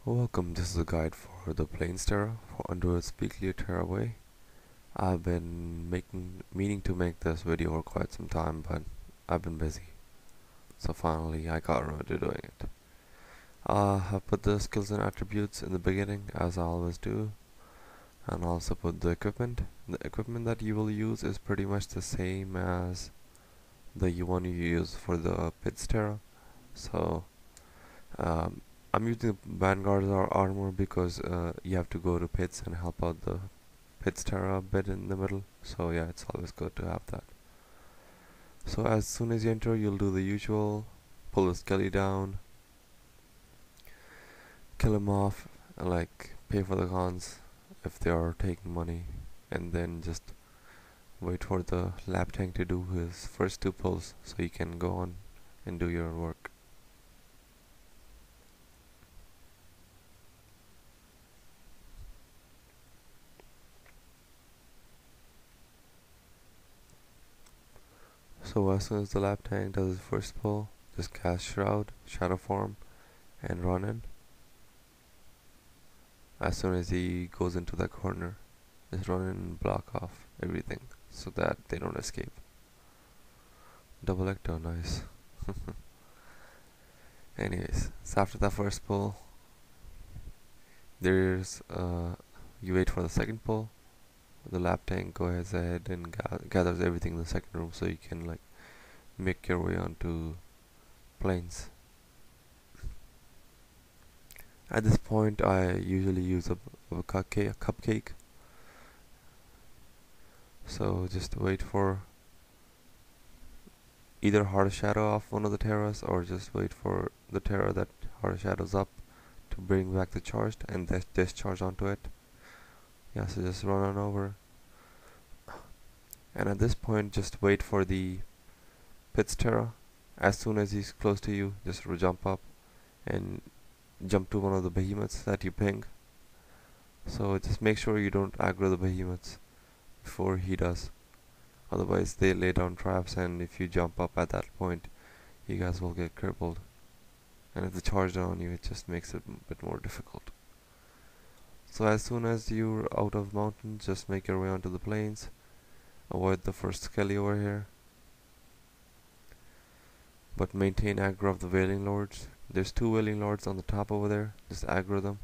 Welcome, this is a guide for the Plains Terra for Underworld Speed Clear Terraway. I've been meaning to make this video for quite some time, but I've been busy. So finally I got around to doing it. I've put the skills and attributes in the beginning, as I always do, and also put the equipment. The equipment that you will use is pretty much the same as the one you use for the Pits Terra. So I'm using Vanguard's armor because you have to go to pits and help out the pits terra bit in the middle. So yeah, it's always good to have that. So as soon as you enter, you'll do the usual: pull the skelly down, kill him off, and like pay for the cons if they are taking money, and then just wait for the lab tank to do his first two pulls so you can go on and do your work. So as soon as the lab tank does his first pull, just cast Shroud, Shadow Form, and run in. As soon as he goes into that corner, just run in and block off everything so that they don't escape. Double ecto, nice. Anyways, so after that first pull, there's you wait for the second pull. The lab tank goes ahead and gathers everything in the second room, so you can like make your way onto plains. At this point, I usually use a cupcake. So just wait for either hard shadow off one of the terras, or just wait for the terra that hard shadows up to bring back the charged and discharge onto it. Yeah, so just run on over. And at this point, just wait for the pits terra. As soon as he's close to you, just jump up and jump to one of the behemoths that you ping. So just make sure you don't aggro the behemoths before he does. Otherwise they lay down traps, and if you jump up at that point, you guys will get crippled. And if they charge on you, it just makes it a bit more difficult. So as soon as you're out of mountains, just make your way onto the plains. Avoid the first skelly over here, but maintain aggro of the wailing lords. There's two wailing lords on the top over there. Just aggro them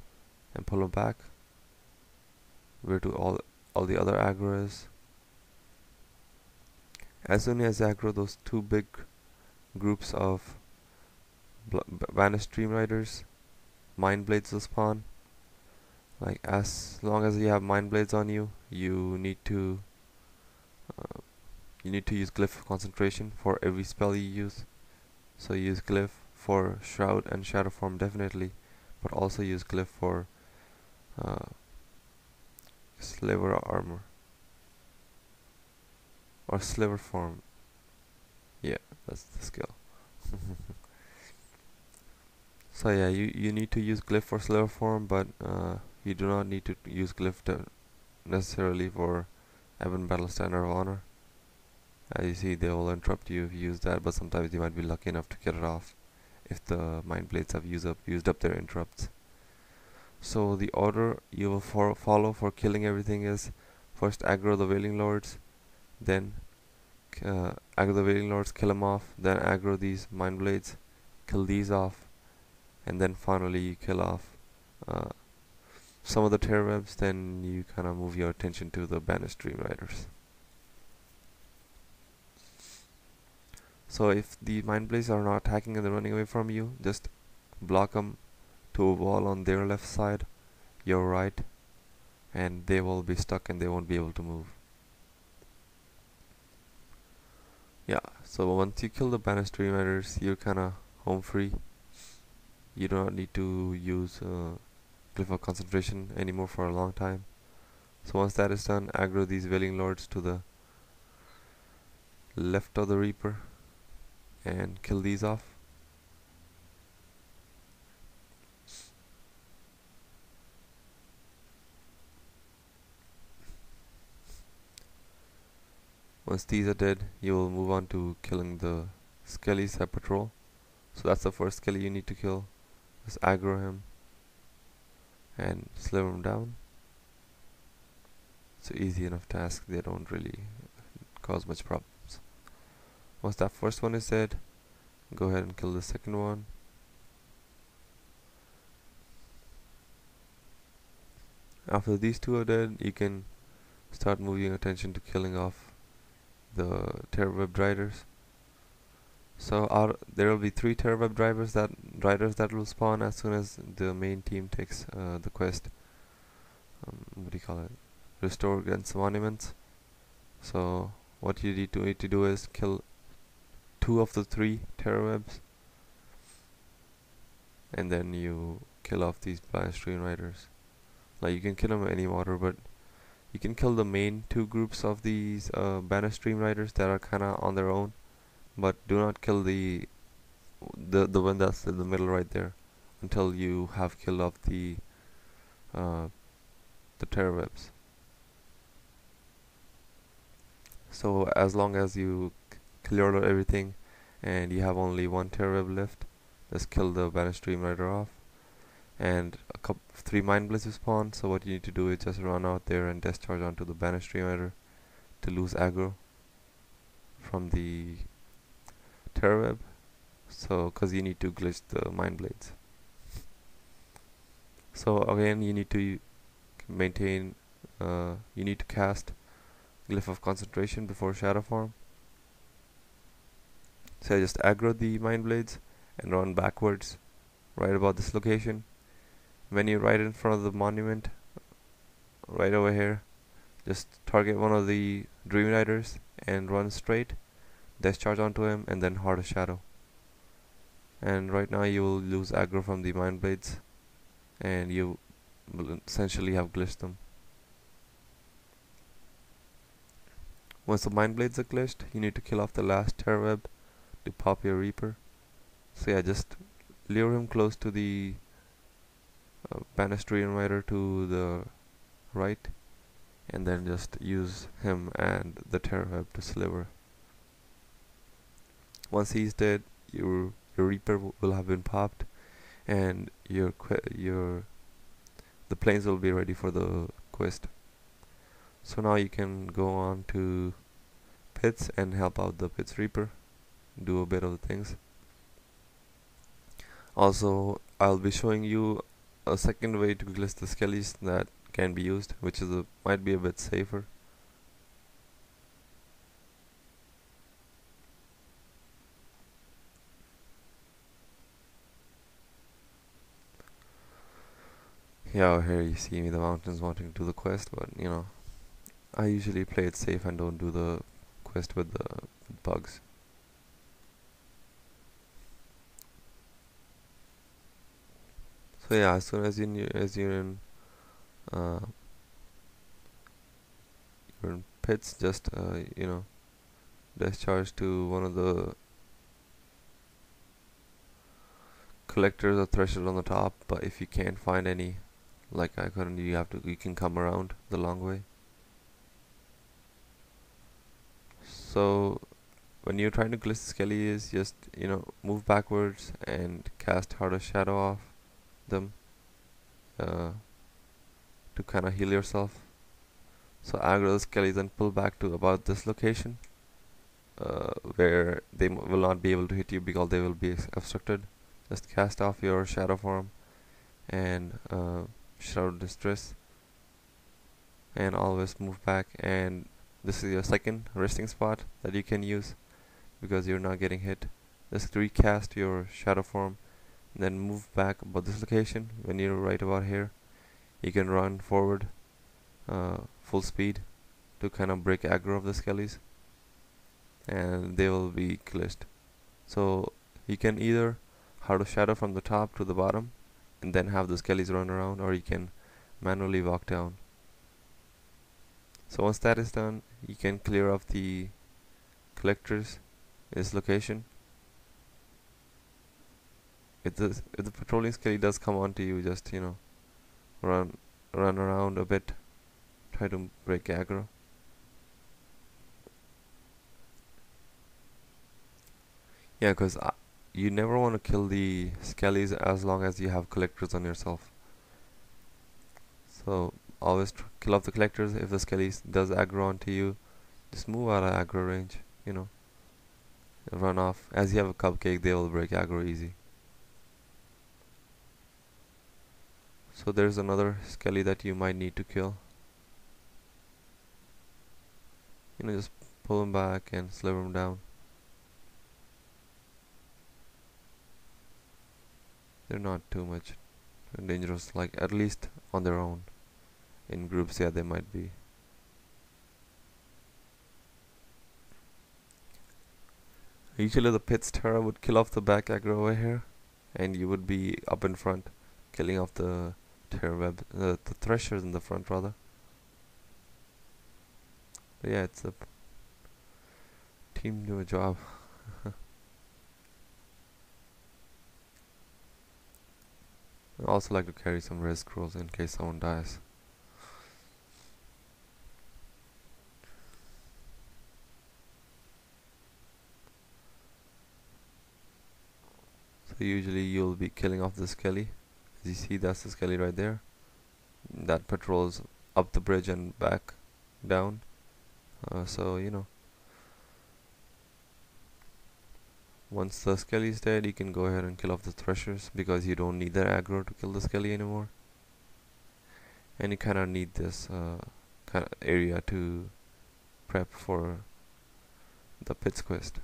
and pull them back. Where do all the other aggro is. As soon as aggro those two big groups of vanished dream riders, mind blades will spawn. Like as long as you have mind blades on you, you need to use glyph concentration for every spell you use. So use glyph for shroud and shadow form definitely, but also use glyph for sliver armor or sliver form. Yeah, that's the skill. So yeah, you need to use glyph for sliver form, but you do not need to use glyph necessarily for Evan Battle Standard of Honor. As you see, they will interrupt you if you use that, but sometimes you might be lucky enough to get it off if the mind blades have used up their interrupts. So the order you will follow for killing everything is: first aggro the wailing lords, then aggro the wailing lords, kill them off, then aggro these mind blades, kill these off, and then finally you kill off some of the terrawebs. Then you kind of move your attention to the banished dream riders. So if the mind blades are not attacking and they're running away from you, just block them to a wall on their left side, your right, and they will be stuck and they won't be able to move. Yeah, so once you kill the banished dream riders, you're kinda home free. You do not need to use glyph of concentration anymore for a long time. So once that is done, aggro these wailing lords to the left of the reaper and kill these off. Once these are dead, you will move on to killing the Skeles that patrol. So that's the first skelly you need to kill. Just aggro him. and sliver them down. It's an easy enough task, they don't really cause much problems. Once that first one is dead, go ahead and kill the second one. After these two are dead, you can start moving attention to killing off the terraweb riders. So there will be 3 terraweb riders that will spawn as soon as the main team takes the quest. What do you call it? Restore against monuments. So what you need to do is kill 2 of the 3 terrawebs, and then you kill off these blind stream riders. Like, you can kill them in any order, but you can kill the main 2 groups of these banner stream riders that are kinda on their own, but do not kill the one that's in the middle right there until you have killed off the terrawebs. So as long as you clear out everything and you have only 1 terraweb left, just kill the banner stream rider off. And 3 mind blazes spawn, so what you need to do is just run out there and discharge onto the banner stream rider to lose aggro from the terraweb. So cause you need to glitch the mind blades. So again, you need to maintain you need to cast Glyph of Concentration before shadow form. So I just aggro the mind blades and run backwards right about this location. When you're right in front of the monument, right over here, just target one of the Dream Riders and run straight, discharge onto him, and then Heart of Shadow. And right now you will lose aggro from the mind blades, and you will essentially have glitched them. Once the mind blades are glitched, you need to kill off the last terraweb to pop your Reaper. So yeah, just lure him close to the banner stream rider to the right, and then just use him and the terraweb to sliver. Once he's dead, your Reaper will have been popped, and the planes will be ready for the quest. So now you can go on to pits and help out the pits Reaper, do a bit of the things. Also, I'll be showing you a second way to glitch the Skeles that can be used, which is might be a bit safer. Yeah, here you see me, the mountains, wanting to do the quest, but you know, I usually play it safe and don't do the quest with the bugs. So yeah, as soon as you're in pits, just you know, discharge to one of the collectors or threshold on the top. But if you can't find any, like I couldn't, you can come around the long way. So when you're trying to glitch the Skeles, just move backwards and cast Heart of Shadow off them to kind of heal yourself. So aggro the Skeles and pull back to about this location where they will not be able to hit you because they will be obstructed. Just cast off your shadow form and Shadow Distress, and always move back, and this is your second resting spot that you can use because you're not getting hit. Just recast your shadow form, then move back about this location. When you're right about here, you can run forward full speed to kind of break aggro of the Skeles, and they will be glitched. So you can either Heart of Shadow from the top to the bottom and then have the Skeles run around, or you can manually walk down. So once that is done, you can clear off the collectors in this location. If the patrolling Skele does come onto you, just run around a bit, try to break aggro. Yeah, because you never want to kill the Skeles as long as you have collectors on yourself. So always kill off the collectors. If the Skeles does aggro onto you, just move out of aggro range, you know, run off. As you have a cupcake, they will break aggro easy. So there's another Skele that you might need to kill. You know, just pull him back and sliver him down. They're not too much dangerous, like at least on their own. In groups, yeah, they might be. Usually the pit's terra would kill off the back aggro over here, and you would be up in front, killing off the terra web, the threshers in the front rather. But yeah, it's a team do a job. I also like to carry some res scrolls in case someone dies. So usually you'll be killing off the Skele. As you see, that's the Skele right there. That patrols up the bridge and back down. So you know, once the Skele is dead, you can go ahead and kill off the threshers because you don't need their aggro to kill the Skele anymore. And you kind of need this kind of area to prep for the pits quest.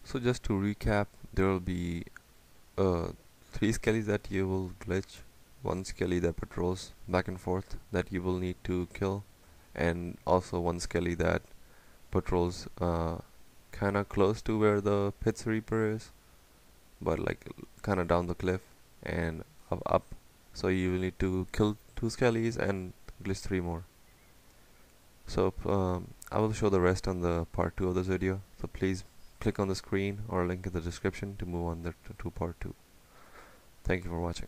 So just to recap, there will be 3 Skeles that you will glitch, 1 Skele that patrols back and forth that you will need to kill, and also 1 Skele that patrols kinda close to where the Pit's Reaper is, but like kinda down the cliff and up. So you will need to kill 2 Skeles and glitch 3 more. So I will show the rest on the part 2 of this video, so please click on the screen or link in the description to move on to part 2. Thank you for watching.